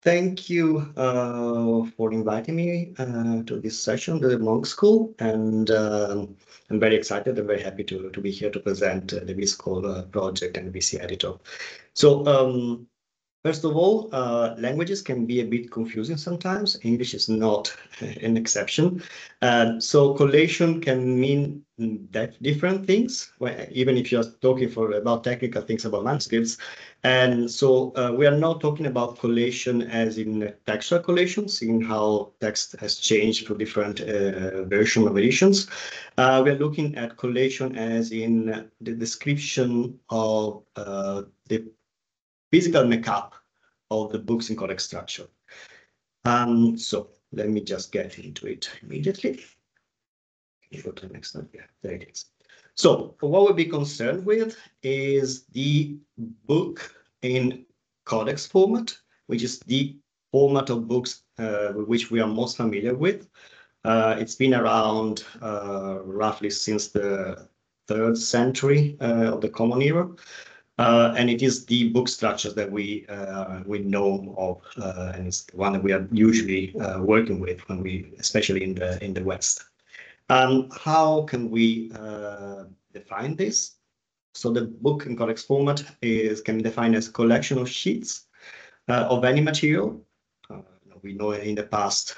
Thank you for inviting me to this session, the Mmmonk School, and I'm very excited and very happy to be here to present the VisColl project and VC editor. So first of all, languages can be a bit confusing sometimes. English is not an exception. So collation can mean different things, even if you're talking about technical things about manuscripts. And so we are not talking about collation as in textual collation, seeing how text has changed through different version of editions. We are looking at collation as in the description of the physical makeup of the books in correct structure. So let me just get into it immediately. Can you go to the next slide? Yeah, there it is. So what we'll be concerned with is the book in codex format, which is the format of books which we are most familiar with. It's been around roughly since the 3rd century of the Common Era. And it is the book structures that we know of, and it's the one that we are usually working with when especially in the West. How can we define this? So the book in codex format can be defined as a collection of sheets of any material. We know in the past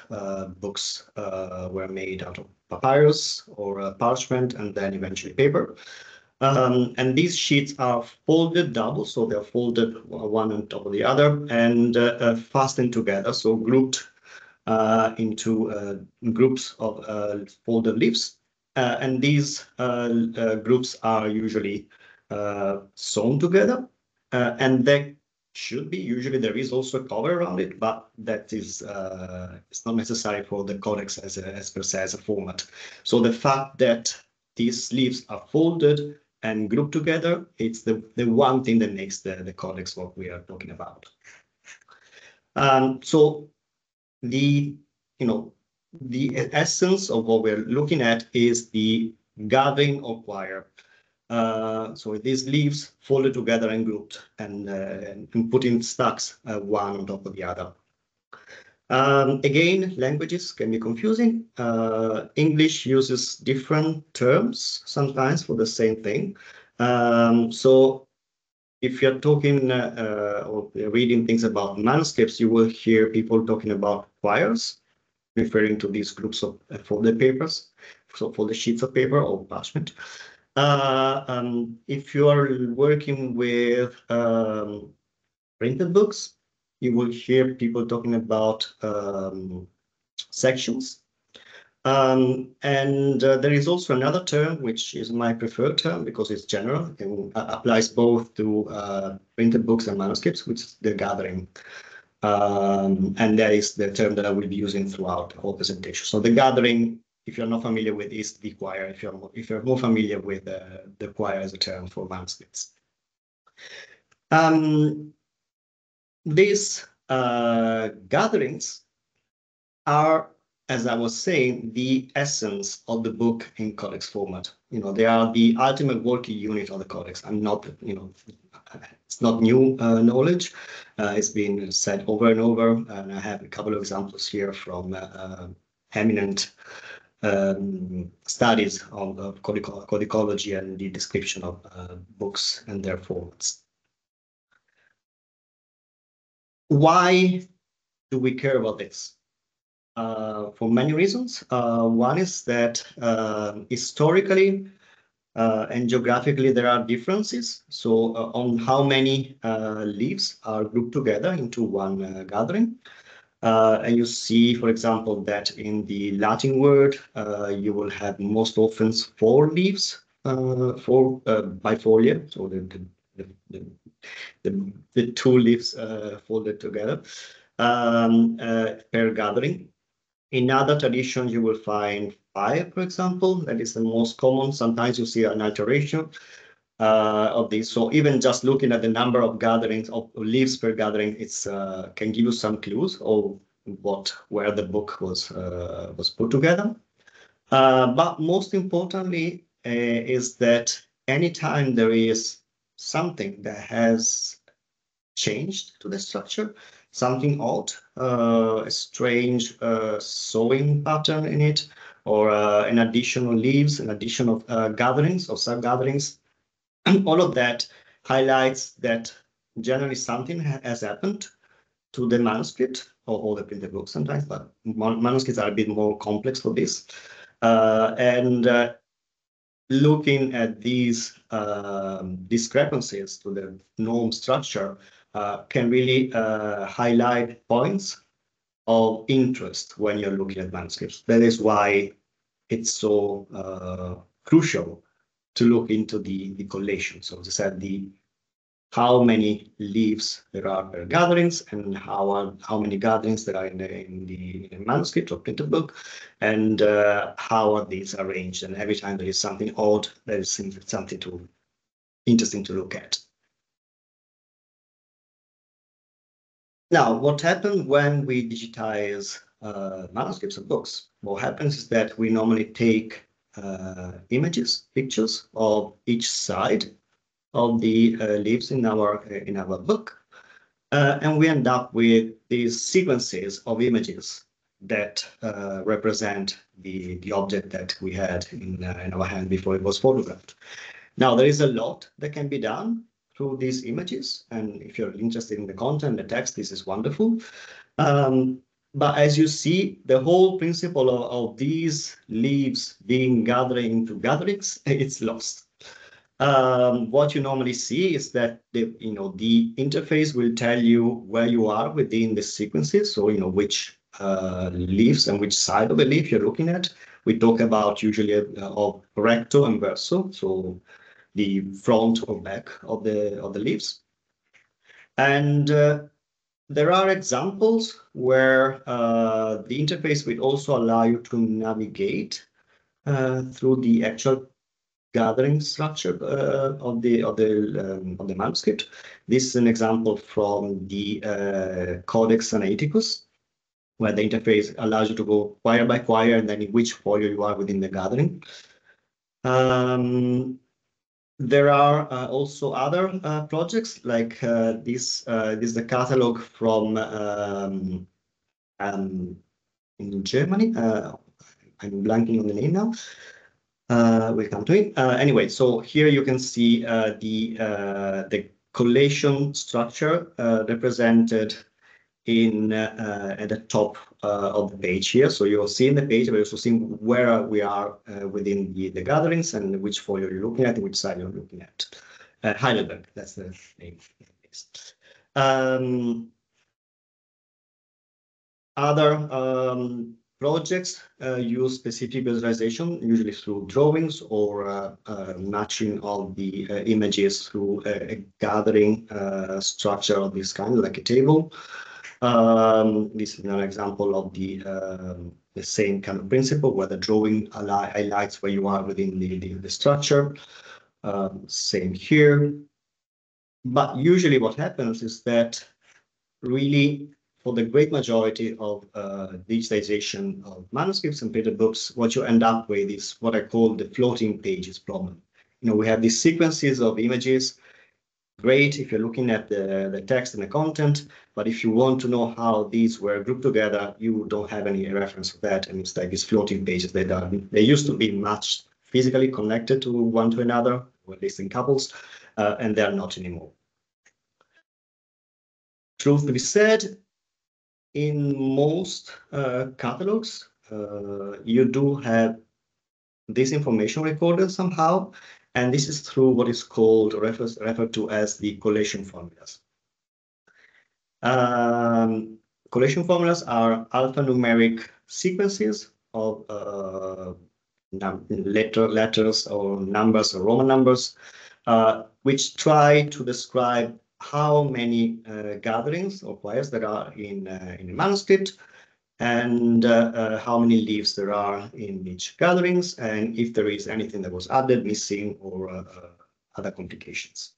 books were made out of papyrus or parchment and then eventually paper. And these sheets are folded double, so they're folded one on top of the other and fastened together, so grouped into groups of folded leaves. And these groups are usually sewn together, and there should be, usually there is also a cover around it, but that is it's not necessary for the codex as per se as a format. So the fact that these leaves are folded and grouped together, it's the one thing that makes the codex what we are talking about. So the essence of what we're looking at is the gathering of quire. So these leaves folded together and grouped and put in stacks, one on top of the other. Again, languages can be confusing. English uses different terms sometimes for the same thing. So if you're talking or reading things about manuscripts, you will hear people talking about quires, referring to these groups of folded papers, so folded sheets of paper or parchment. If you are working with printed books, you will hear people talking about sections. And there is also another term, which is my preferred term because it's general and applies both to printed books and manuscripts, which is the gathering. And that is the term that I will be using throughout the whole presentation. So the gathering, if you're not familiar with, is the quire. If you're more familiar with the quire as a term for manuscripts. These gatherings are, as I was saying, the essence of the book in codex format. They are the ultimate working unit of the codex. It's not new knowledge. It's been said over and over, and I have a couple of examples here from eminent studies of codicology and the description of books and their formats. Why do we care about this? For many reasons. One is that historically and geographically there are differences. So on how many leaves are grouped together into one gathering. And you see, for example, that in the Latin word, you will have most often 4 leaves, 4 bifolia, so the 2 leaves folded together per gathering. In other traditions, you will find 5, for example. That is the most common. Sometimes you see an alteration of this. So even just looking at the number of gatherings of leaves per gathering, it's can give you some clues of where the book was put together. But most importantly is that anytime there is something that has changed to the structure, something odd, a strange sewing pattern in it, or an additional leaves, an addition of gatherings or sub-gatherings. All of that highlights that generally something has happened to the manuscript or the printed book sometimes, but manuscripts are a bit more complex for this. Looking at these discrepancies to the norm structure can really highlight points of interest when you're looking at manuscripts. That is why it's so crucial to look into the collation. So as I said, how many leaves there are per gatherings, and how many gatherings there are in the manuscript or printed book, and how are these arranged. And every time there is something odd, there is something interesting to look at. Now, what happens when we digitize manuscripts of books? What happens is that we normally take images, pictures of each side of the leaves in our book, and we end up with these sequences of images that represent the object that we had in our hand before it was photographed. Now, there is a lot that can be done through these images, and if you're interested in the content, the text, this is wonderful. But as you see, the whole principle of these leaves being gathered into gatherings, it's lost. What you normally see is that the interface will tell you where you are within the sequences, so which leaves and which side of the leaf you're looking at. We talk about usually of recto and verso, so the front or back of the leaves. And there are examples where the interface will also allow you to navigate through the actual gathering structure of the manuscript. This is an example from the Codex Sinaiticus, where the interface allows you to go quire by quire and then in which folio you are within the gathering. There are also other projects like this. This is a catalog from in Germany. I'm blanking on the name now. We'll come to it. Anyway, so here you can see the collation structure represented at the top of the page here. So you're seeing the page, but you're also seeing where we are within the gatherings and which folio you're looking at, which side you're looking at. Heidelberg, that's the name. Other projects use specific visualization, usually through drawings or matching of the images through a gathering structure of this kind, like a table. This is an example of the same kind of principle, where the drawing highlights where you are within the structure. Same here. But usually what happens is that really, for the great majority of digitization of manuscripts and printed books, what you end up with is what I call the floating pages problem. We have these sequences of images. Great if you're looking at the text and the content, but if you want to know how these were grouped together, you don't have any reference for that, and it's like these floating pages that they used to be matched physically connected to one to another, or at least in couples, and they're not anymore. Truth to be said, in most catalogs, you do have this information recorded somehow, and this is through what is called referred to as the collation formulas. Collation formulas are alphanumeric sequences of letters or numbers or Roman numbers, which try to describe how many gatherings or quires there are in a manuscript, and how many leaves there are in each gatherings, and if there is anything that was added, missing, or other complications.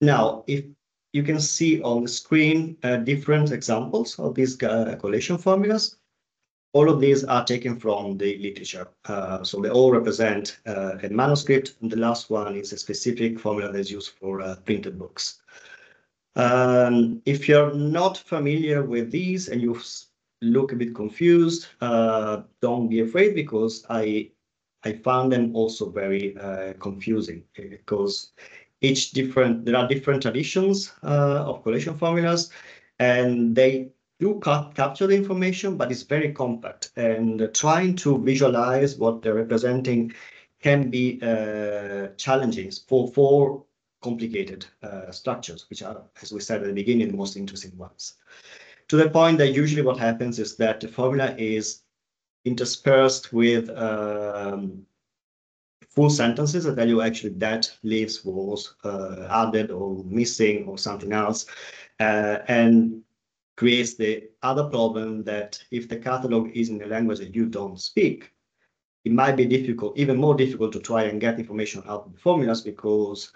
Now, if you can see on the screen different examples of these collation formulas. All of these are taken from the literature. So they all represent a manuscript, and the last one is a specific formula that's used for printed books. If you're not familiar with these and you look a bit confused, don't be afraid, because I found them also very confusing, because there are different traditions of collation formulas, and they do capture the information, but it's very compact, and trying to visualize what they're representing can be challenging for complicated structures, which are, as we said at the beginning, the most interesting ones. To the point that usually what happens is that the formula is interspersed with full sentences that tell you actually that leaves was added or missing or something else, and creates the other problem that if the catalog is in a language that you don't speak, it might be difficult, even more difficult, to try and get information out of the formulas, because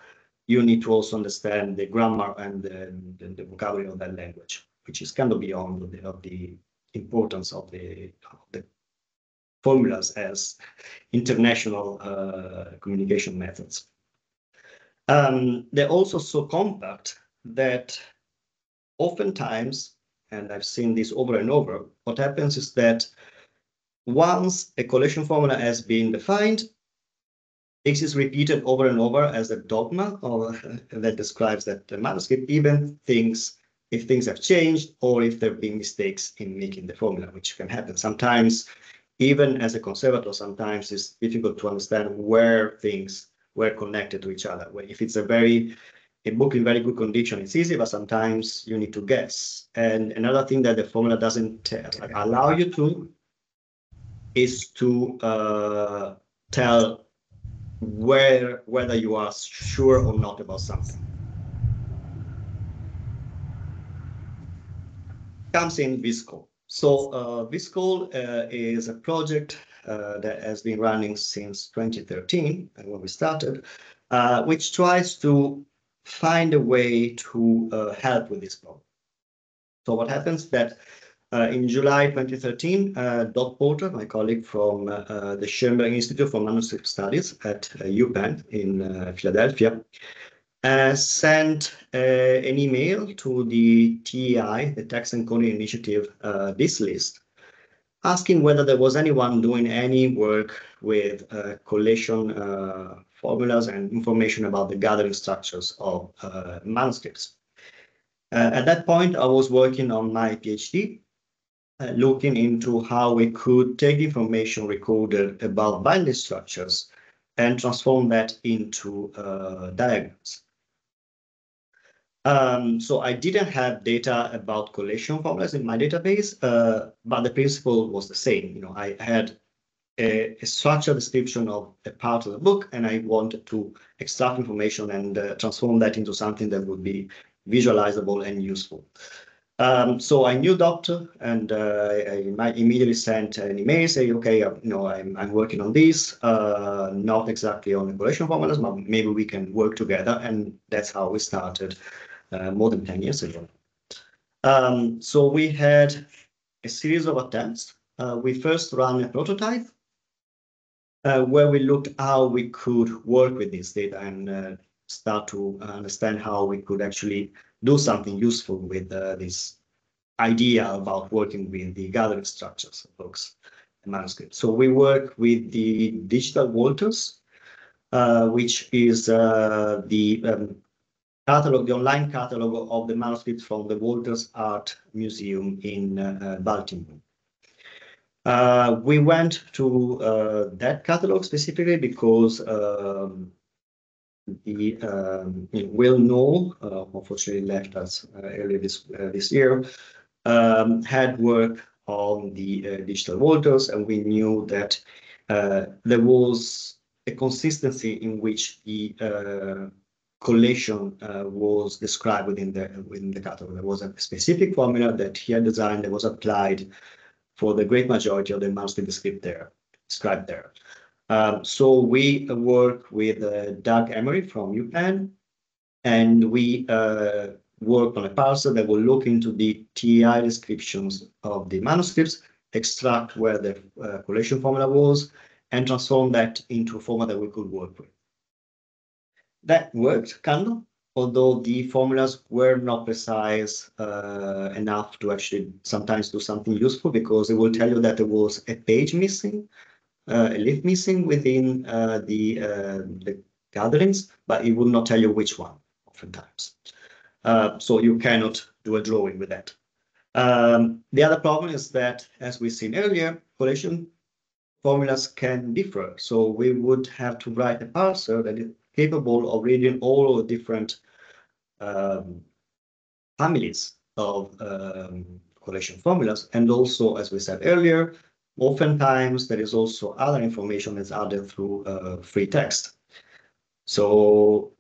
you need to also understand the grammar and the vocabulary of that language, which is kind of beyond the importance of the formulas as international communication methods. They're also so compact that oftentimes, and I've seen this over and over, what happens is that once a collation formula has been defined, this is repeated over and over as a dogma that describes that the manuscript, even if things have changed or if there have been mistakes in making the formula, which can happen sometimes. Even as a conservator, sometimes it's difficult to understand where things were connected to each other. If it's a book in very good condition, it's easy, but sometimes you need to guess. And another thing that the formula doesn't allow you to is to tell whether you are sure or not about something. Comes in VisColl. So VisColl is a project that has been running since 2013, when we started, which tries to find a way to help with this problem. So what happens that in July 2013, Doug Porter, my colleague from the Schoenberg Institute for Manuscript Studies at UPenn in Philadelphia, sent an email to the TEI, the Text Encoding Initiative, this list, asking whether there was anyone doing any work with collation formulas and information about the gathering structures of manuscripts. At that point, I was working on my PhD, looking into how we could take information recorded about binding structures and transform that into diagrams. So I didn't have data about collation formulas in my database, but the principle was the same. I had a structured description of a part of the book, and I wanted to extract information and transform that into something that would be visualizable and useful. So I knew Doctor, and I immediately sent an email saying, okay, I'm working on this, not exactly on the collation formulas, but maybe we can work together. And that's how we started more than 10 years ago. So we had a series of attempts. We first ran a prototype where we looked how we could work with this data and start to understand how we could actually do something useful with this idea about working with the gathering structures of books and manuscripts. So we work with the Digital Walters, which is the online catalog of the manuscripts from the Walters Art Museum in Baltimore. We went to that catalog specifically because Will Noel, unfortunately left us earlier this year, had work on the Digital Walters, and we knew that there was a consistency in which the collation was described within the catalog. There was a specific formula that he had designed that was applied for the great majority of the manuscript described there. So we work with Doug Emery from UPenn, and we worked on a parser that will look into the TEI descriptions of the manuscripts, extract where the collation formula was, and transform that into a format that we could work with. That worked, kind of. although the formulas were not precise enough to actually sometimes do something useful, because it will tell you that there was a page missing, a leaf missing within the gatherings, but it will not tell you which one oftentimes. So you cannot do a drawing with that. The other problem is that, as we've seen earlier, collation formulas can differ. So we would have to write a parser that is capable of reading all the different families of collation formulas. And also, as we said earlier, oftentimes there is also other information that's added through free text. So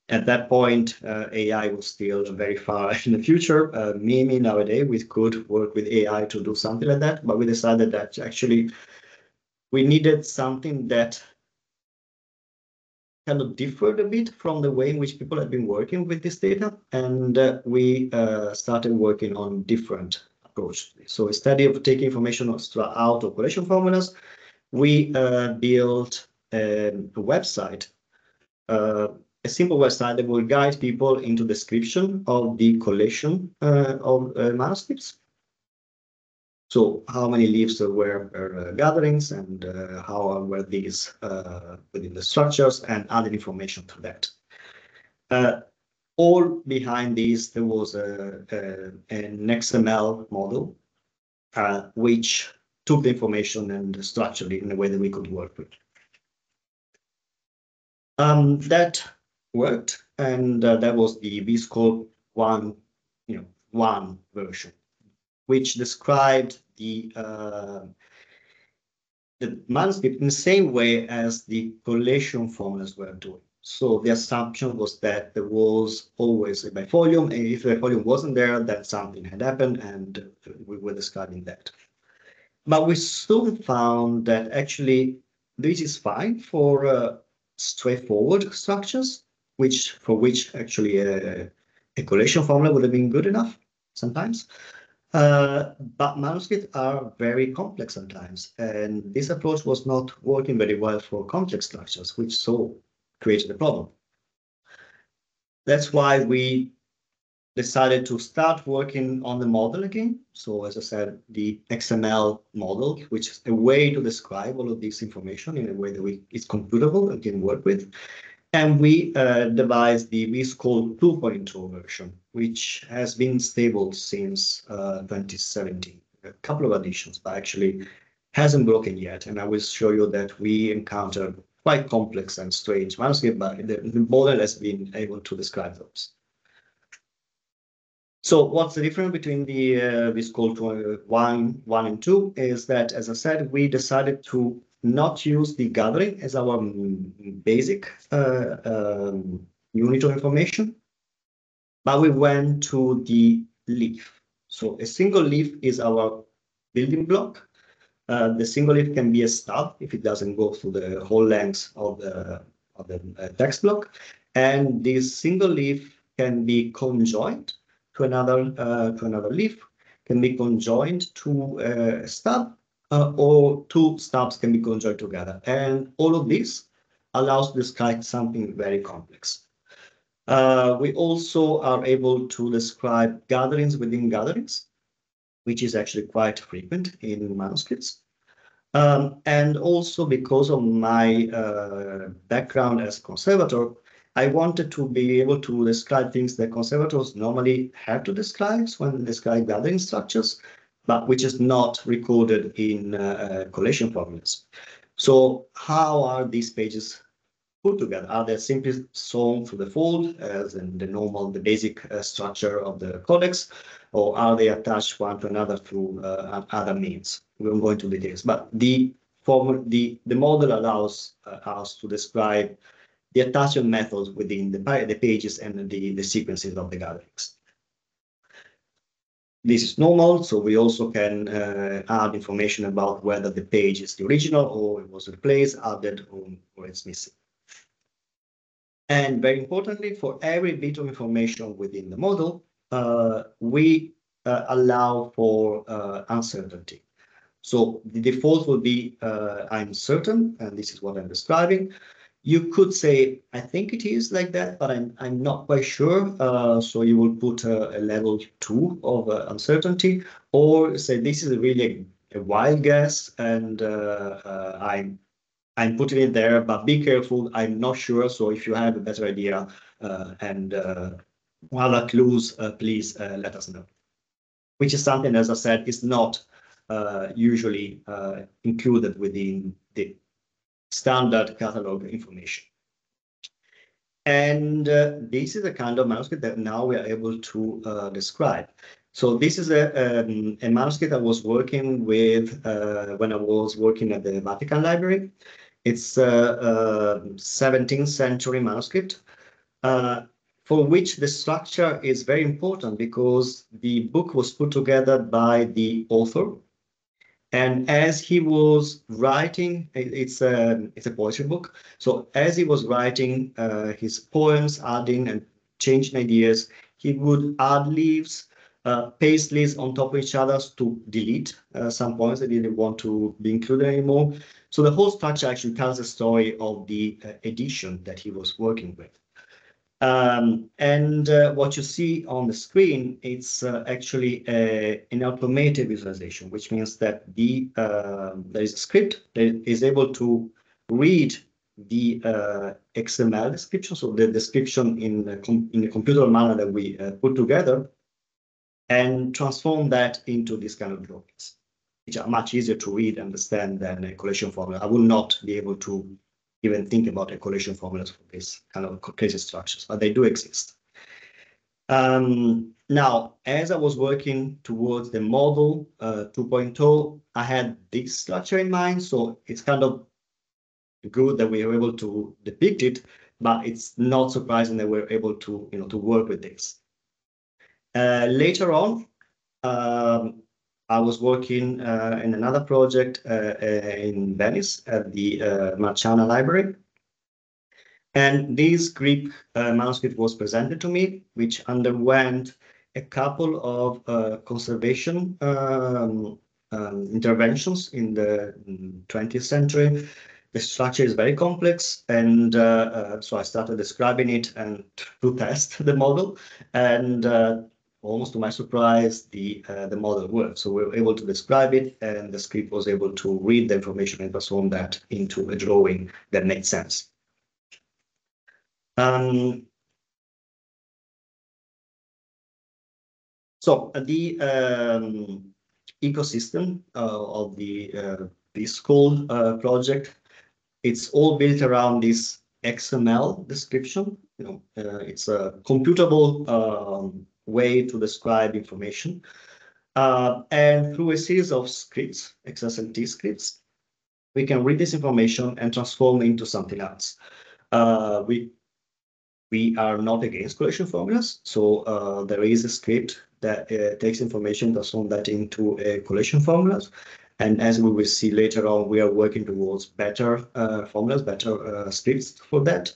at that point, AI was still very far in the future. Maybe nowadays we could work with AI to do something like that, but we decided that actually we needed something that kind of differed a bit from the way in which people have been working with this data, and we started working on different approach. So instead of taking information out of collation formulas, we built a website, a simple website that will guide people into the description of the collation of manuscripts. So how many leaves there were per gatherings, and how were these within the structures, and other information to that. All behind this, there was an XML model, which took the information and structured it in a way that we could work with. That worked, and that was the VisColl 1 version, which described the manuscript in the same way as the collation formulas were doing. So the assumption was that there was always a bifolio, and if the bifolio wasn't there, then something had happened, and we were describing that. But we soon found that actually this is fine for straightforward structures, for which actually a collation formula would have been good enough sometimes. But manuscripts are very complex sometimes, and this approach was not working very well for complex structures, which so created a problem. That's why we decided to start working on the model again. So as I said, the XML model, which is a way to describe all of this information in a way that is computable and can work with. And we devised the VisColl 2.0 version, which has been stable since 2017. A couple of additions, but actually hasn't broken yet. And I will show you that we encountered quite complex and strange manuscripts, but the model has been able to describe those. So what's the difference between the VisColl 1 and 2 is that, as I said, we decided to not use the gathering as our basic unit of information, but we went to the leaf. So a single leaf is our building block. The single leaf can be a stub if it doesn't go through the whole length of the text block, and this single leaf can be conjoined to another leaf, can be conjoined to a stub, or two stubs can be conjoined together. And all of this allows to describe something very complex. We also are able to describe gatherings within gatherings, which is actually quite frequent in manuscripts. And also because of my background as a conservator, I wanted to be able to describe things that conservators normally have to describe when they describe gathering structures, but which is not recorded in collation formulas. So how are these pages put together? Are they simply sewn through the fold as in the basic structure of the codex, or are they attached one to another through other means? We won't go into details, but the model allows us to describe the attachment methods within the pages and the sequences of the gatherings. This is normal, so we also can add information about whether the page is the original or it was replaced, added, or it's missing. And very importantly, for every bit of information within the model, we allow for uncertainty. So the default will be I'm certain, and this is what I'm describing. You could say, I think it is like that, but I'm not quite sure. So you will put a level 2 of uncertainty, or say this is really a wild guess, and I'm putting it there, but be careful. I'm not sure. So if you have a better idea and other clues, please let us know. Which is something, as I said, is not usually included within the standard catalog information. And this is the kind of manuscript that now we are able to describe. So this is a manuscript I was working with when I was working at the Vatican Library. It's a 17th century manuscript for which the structure is very important because the book was put together by the author. And as he was writing, it's a poetry book. So as he was writing his poems, adding and changing ideas, he would add leaves, paste leaves on top of each other to delete some poems that he didn't want to be included anymore. So the whole structure actually tells the story of the edition that he was working with. And what you see on the screen, it's actually an automated visualization, which means that there is a script that is able to read the XML description, so the description in a computer manner that we put together, and transform that into this kind of drawings, which are much easier to read and understand than a collation formula. I will not be able to even think about a collation formulas for this kind of crazy structures, but they do exist. Now, as I was working towards the model 2.0, I had this structure in mind, so it's kind of good that we were able to depict it, but it's not surprising that we're able to, to work with this. Later on, I was working in another project in Venice at the Marciana Library. And this Greek manuscript was presented to me, which underwent a couple of conservation interventions in the 20th century. The structure is very complex, and so I started describing it and to test the model. And almost to my surprise, the model worked. So we were able to describe it, and the script was able to read the information and transform that into a drawing that made sense. So the ecosystem of the VisColl project, it's all built around this XML description. It's a computable way to describe information. And through a series of scripts, XSLT scripts, we can read this information and transform it into something else. We are not against collation formulas, so there is a script that takes information, transforms that into collation formulas. And as we will see later on, we are working towards better formulas, better scripts for that.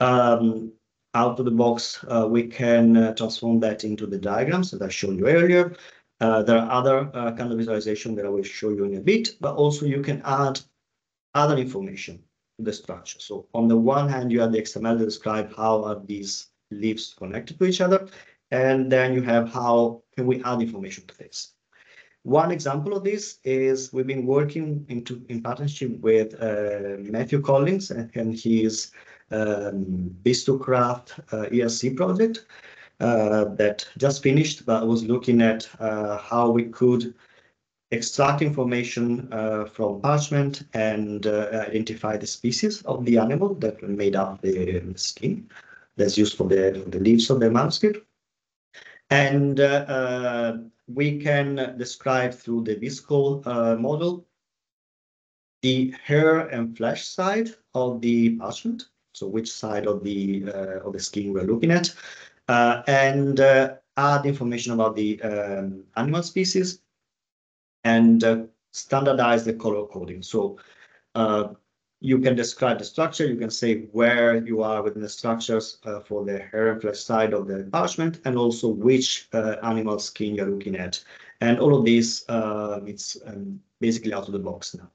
Out of the box, we can transform that into the diagrams that I showed you earlier. There are other kind of visualization that I will show you in a bit, but also you can add other information to the structure. So on the one hand, you have the XML to describe how are these leaves connected to each other, and then you have how can we add information to this. One example of this is we've been working in partnership with Matthew Collins and his Bistocraft ERC project that just finished, but I was looking at how we could extract information from parchment and identify the species of the animal that made up the skin that's used for the leaves of the manuscript. And we can describe through the VisColl model the hair and flesh side of the parchment, so which side of the skin we're looking at, and add information about the animal species and standardize the color coding. So you can describe the structure, you can say where you are within the structures for the hair and flesh side of the parchment, and also which animal skin you're looking at. And all of this, it's basically out of the box now.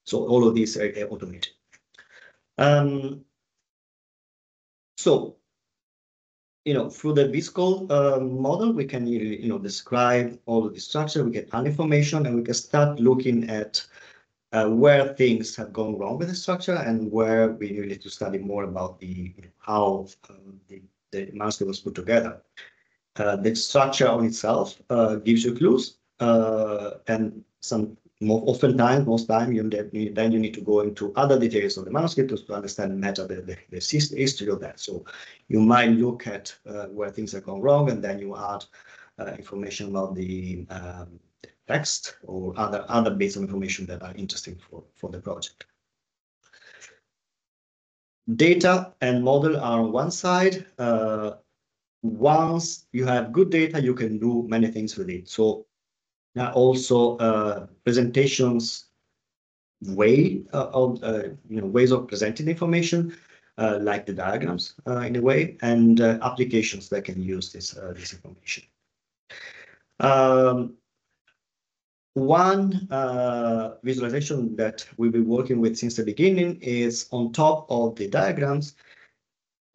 So all of these are automated. So, through the VisColl model, we can, describe all of the structure, we get all information, and we can start looking at where things have gone wrong with the structure and where we need to study more about how the manuscript was put together. The structure on itself gives you clues, and most time, you need to go into other details of the manuscript to understand better the history of that. So you might look at where things have gone wrong, and then you add information about the text or other bits of information that are interesting for the project. Data and model are on one side. Once you have good data, you can do many things with it. So also presentations ways of presenting information, like the diagrams in a way, and applications that can use this information. One visualization that we've been working with since the beginning is on top of the diagrams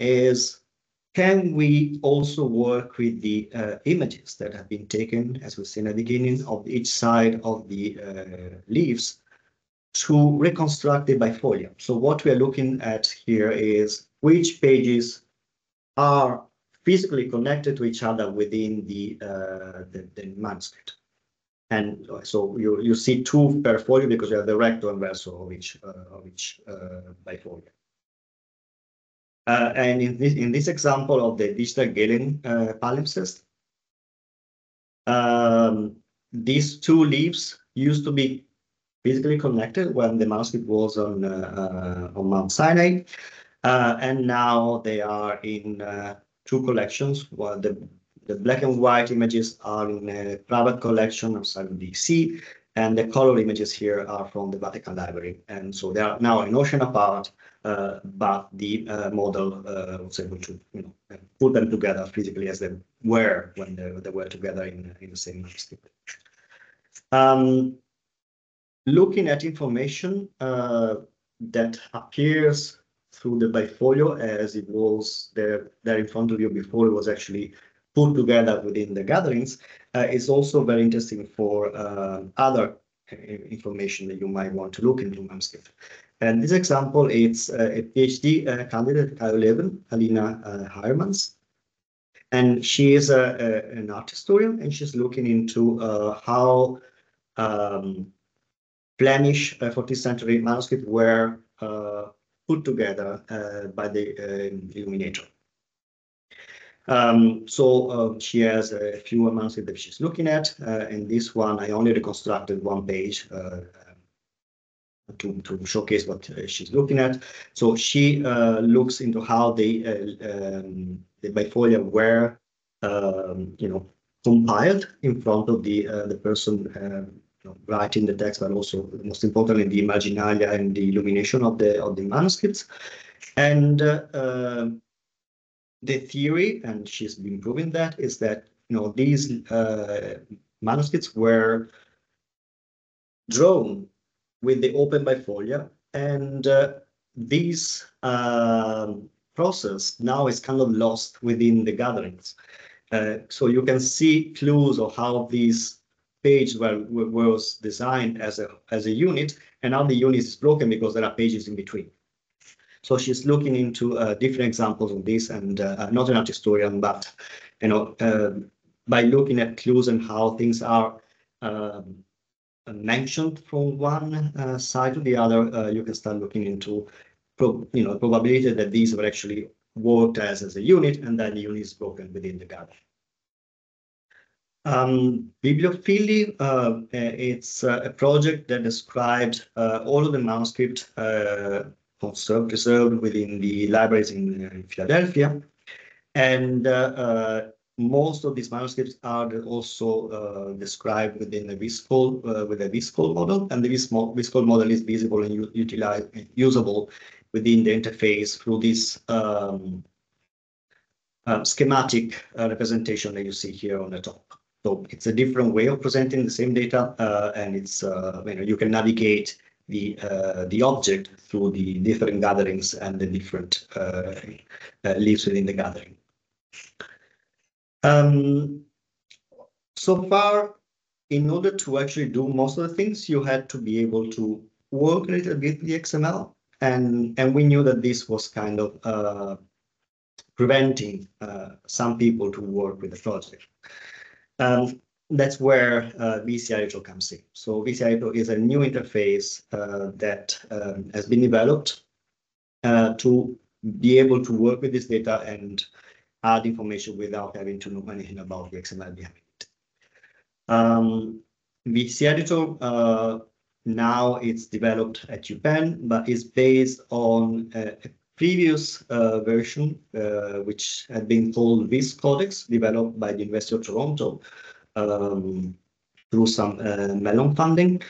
is, can we also work with the images that have been taken, as we've seen at the beginning, of each side of the leaves to reconstruct the bifolia? So what we are looking at here is which pages are physically connected to each other within the manuscript. And so you see two per folio because you have the recto and verso of each bifolia. And in this example of the digital Galen palimpsest, these two leaves used to be physically connected when the manuscript was on Mount Sinai, and now they are in two collections. While the black and white images are in a private collection outside of DC, and the color images here are from the Vatican Library. And so they are now an ocean apart, but the model was able to put them together physically as they were when they were together in the same manuscript. Looking at information that appears through the bifolio as it was there in front of you before it was actually put together within the gatherings is also very interesting for other information that you might want to look into manuscript. And this example, it's a PhD candidate at Leuven, Alina Heiermans. And she is an art historian, and she's looking into how Flemish 14th century manuscripts were put together by the illuminator. She has a few manuscripts that she's looking at. In this one, I only reconstructed one page to showcase what she's looking at. So she looks into how the bifolia were, compiled in front of the person writing the text, but also most importantly the marginalia and the illumination of the manuscripts. And the theory, and she's been proving that, is that these manuscripts were drawn with the open bifolia, and this process now is kind of lost within the gatherings. So you can see clues of how these page was designed as a unit, and now the unit is broken because there are pages in between. So she's looking into different examples of this, and not an art historian, but by looking at clues and how things are mentioned from one side to the other, you can start looking into probability that these were actually worked as a unit, and then the unit is broken within the gathering. Bibliophily, it's a project that described all of the manuscripts preserved within the libraries in Philadelphia. And most of these manuscripts are also described within the VisColl with a VisColl model. And the VisColl model is visible and usable within the interface through this schematic representation that you see here on the top. So it's a different way of presenting the same data, and it's you can navigate the object through the different gatherings and the different leaves within the gathering. So far, in order to actually do most of the things, you had to be able to work a little bit with the XML, and we knew that this was kind of preventing some people to work with the project. That's where VC Editor comes in. So VC Editor is a new interface that has been developed to be able to work with this data and add information without having to know anything about the XML behind it. VC Editor now it's developed at UPenn, but is based on a previous version, which had been called VisCodex, developed by the University of Toronto through some Mellon funding.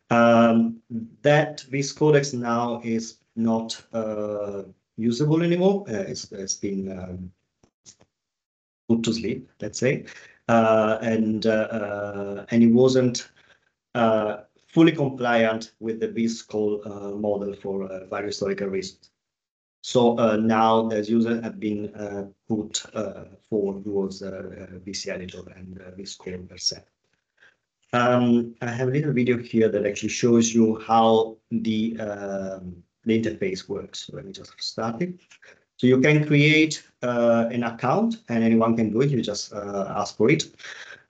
That VisCodex now is not usable anymore. It's been put to sleep, let's say, and it wasn't fully compliant with the VisColl model for various historical reasons. So now those users have been put forward towards VC Editor and VisColl per se. I have a little video here that actually shows you how the interface works. So let me just start it. So you can create an account, and anyone can do it. You just ask for it,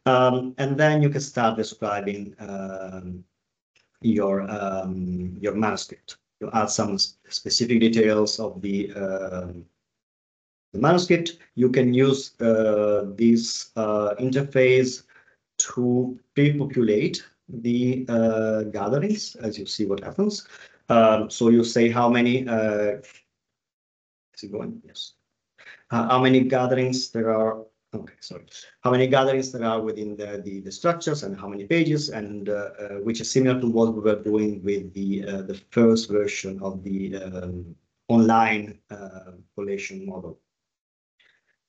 and then you can start describing your manuscript. You add some specific details of the manuscript. You can use this interface to pre-populate the gatherings, as you see what happens. So you say how many. Is it going? Yes. How many gatherings there are? Okay, sorry. How many gatherings there are within the structures, and how many pages, and which is similar to what we were doing with the first version of the online collation model.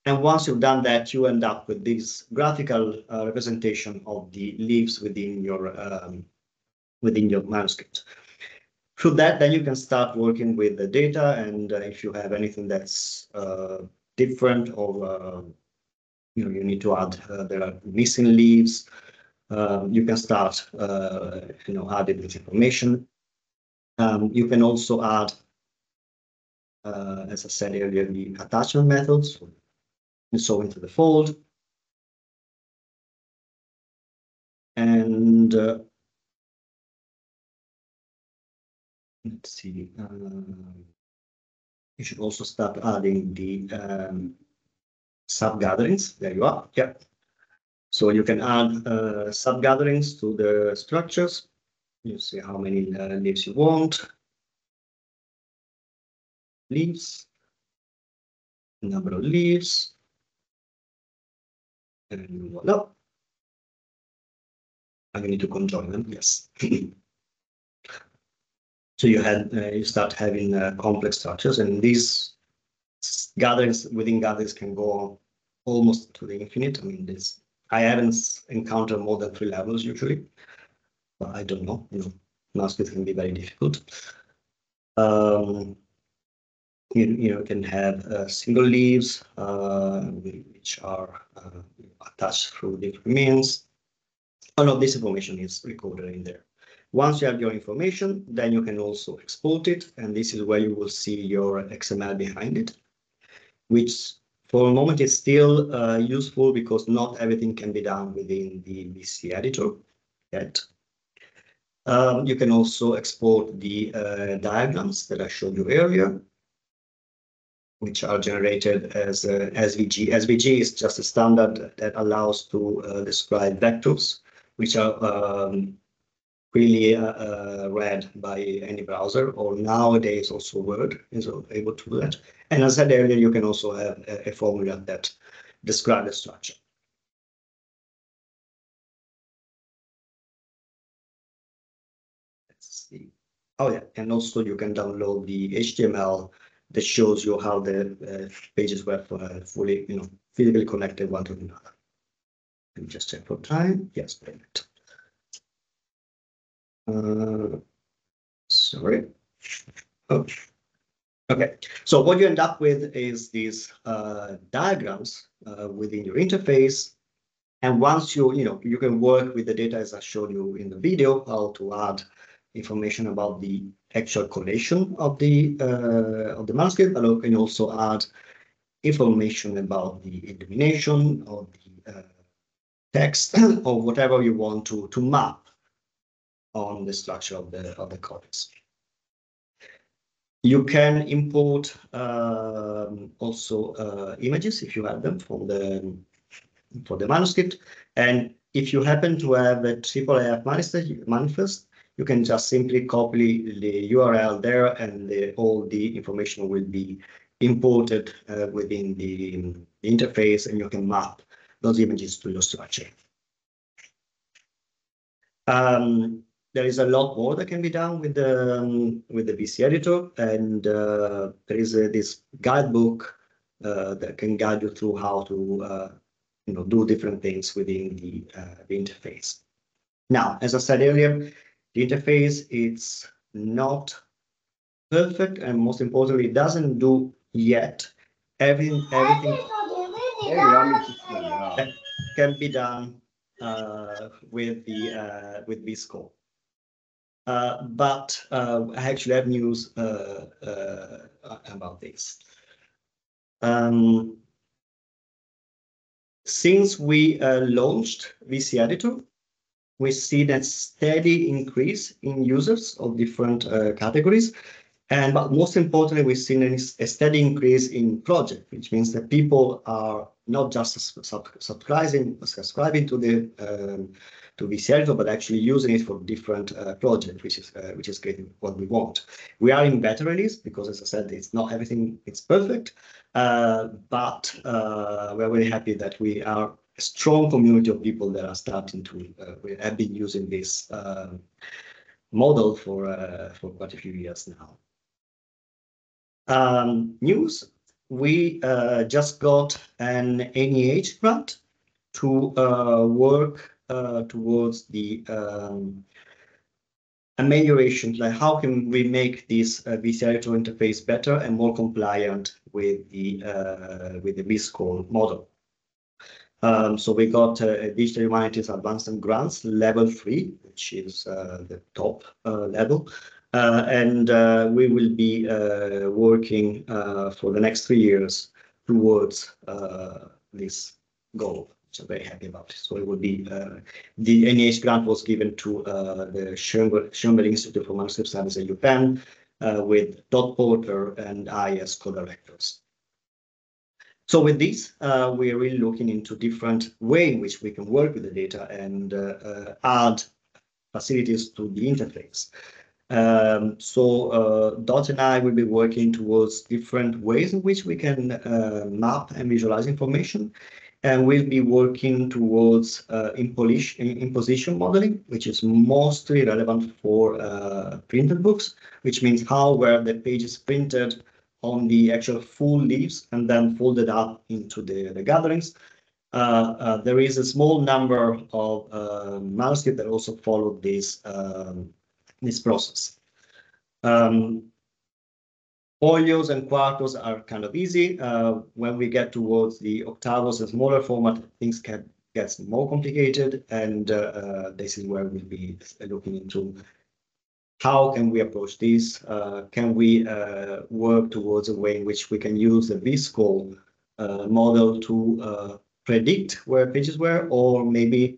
And once you've done that, you end up with this graphical representation of the leaves within your manuscript. Through that, then you can start working with the data, and if you have anything that's different, or you need to add, there are missing leaves, you can start adding this information. You can also add, as I said earlier, the attachment methods, and so into the fold. And let's see, you should also start adding the sub-gatherings. There you are. Yeah. So you can add sub-gatherings to the structures. You see how many leaves you want. Leaves. Number of leaves. And voila. I need to conjoin them. Yes. So you start having complex structures, and these gatherings within gatherings can go on almost to the infinite. I mean, I haven't encountered more than 3 levels usually, but I don't know. Manuscript can be very difficult. You can have single leaves, which are attached through different means. All of this information is recorded in there. Once you have your information, then you can also export it, and this is where you will see your XML behind it, which for a moment is still useful because not everything can be done within the VC Editor yet. You can also export the diagrams that I showed you earlier, which are generated as SVG. SVG is just a standard that allows to describe vectors, which are really read by any browser, or nowadays also Word is able to do that. And as I said earlier, you can also have a formula that describes the structure. Let's see. Oh yeah, and also you can download the HTML that shows you how the pages were fully, physically connected one to another. Let me just check for time. Yes, perfect. Sorry. Oh. Okay, so what you end up with is these diagrams within your interface. And once you can work with the data as I showed you in the video, how to add information about the actual collation of the manuscript, but you can also add information about the illumination or the text or whatever you want to map on the structure of the codex. You can import also images if you have them for the manuscript, and if you happen to have a AAAF manifest, you can just simply copy the URL there, and all the information will be imported within the interface, and you can map those images to your structure. There is a lot more that can be done with the VC editor, and there is this guidebook that can guide you through how to do different things within the interface. Now, as I said earlier, the interface is not perfect, and most importantly, it doesn't do yet everything that can be done with VisColl. But I actually have news about this. Since we launched VC Editor, we see that steady increase in users of different categories. But most importantly, we've seen a steady increase in project, which means that people are not just subscribing to the to VC Editor, but actually using it for different projects, which is great, what we want. We are in beta release because, as I said, it's not everything, it's perfect, but we're very happy that we are a strong community of people that are starting to we have been using this model for quite a few years now. News, we just got an NEH grant to work towards the amelioration, like how can we make this VC Editor interface better and more compliant with the VisColl model. So we got Digital Humanities Advanced Grants level 3, which is the top level. And we will be working for the next 3 years towards this goal, which I'm very happy about. So it will be the NEH grant was given to the Schoenberg Institute for Manuscript Studies at Leuven with Todd Porter and I as co-directors. So with this, we are really looking into different ways in which we can work with the data and add facilities to the interface. Dot and I will be working towards different ways in which we can map and visualize information, and we'll be working towards imposition modeling, which is mostly relevant for printed books, which means how were the pages printed on the actual full leaves and then folded up into the gatherings. There is a small number of manuscripts that also follow this process. Folios and quartos are kind of easy. When we get towards the octavos and smaller format, things get more complicated, and this is where we'll be looking into how can we approach this. Can we work towards a way in which we can use the VisColl model to predict where pages were, or maybe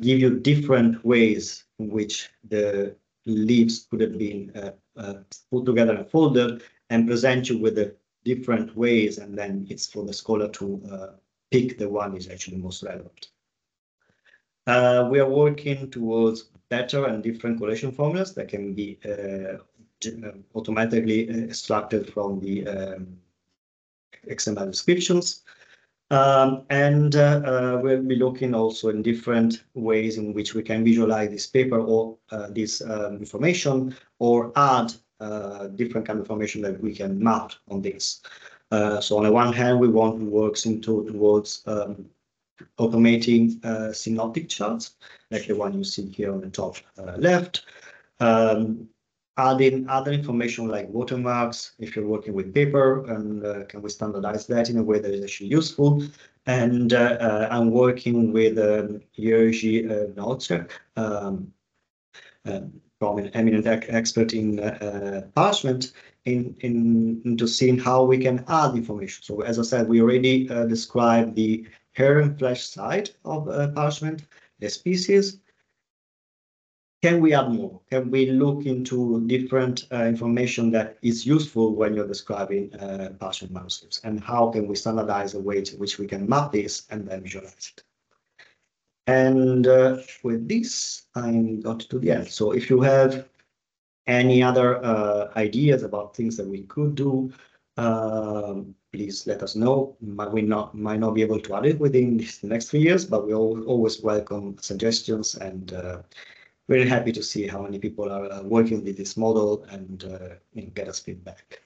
give you different ways in which the leaves could have been put together and folded, and present you with the different ways, and then it's for the scholar to pick the one is actually most relevant. We are working towards better and different collation formulas that can be automatically extracted from the XML descriptions. And we'll be looking also in different ways in which we can visualize this paper or this information, or add different kind of information that we can map on this. So on the one hand, we want to work towards automating synoptic charts, like the one you see here on the top left. adding other information like watermarks if you're working with paper, and can we standardize that in a way that is actually useful. And I'm working with Jerzy Nocek, from an eminent expert in parchment, into seeing how we can add information. So as I said, we already described the hair and flesh side of parchment, the species. Can we add more? Can we look into different information that is useful when you're describing parchment manuscripts? And how can we standardize a way to which we can map this and then visualize it? And with this, I'm got to the end. So if you have any other ideas about things that we could do, please let us know. We might not be able to add it within the next 3 years, but we always welcome suggestions, and very happy to see how many people are working with this model and get us feedback.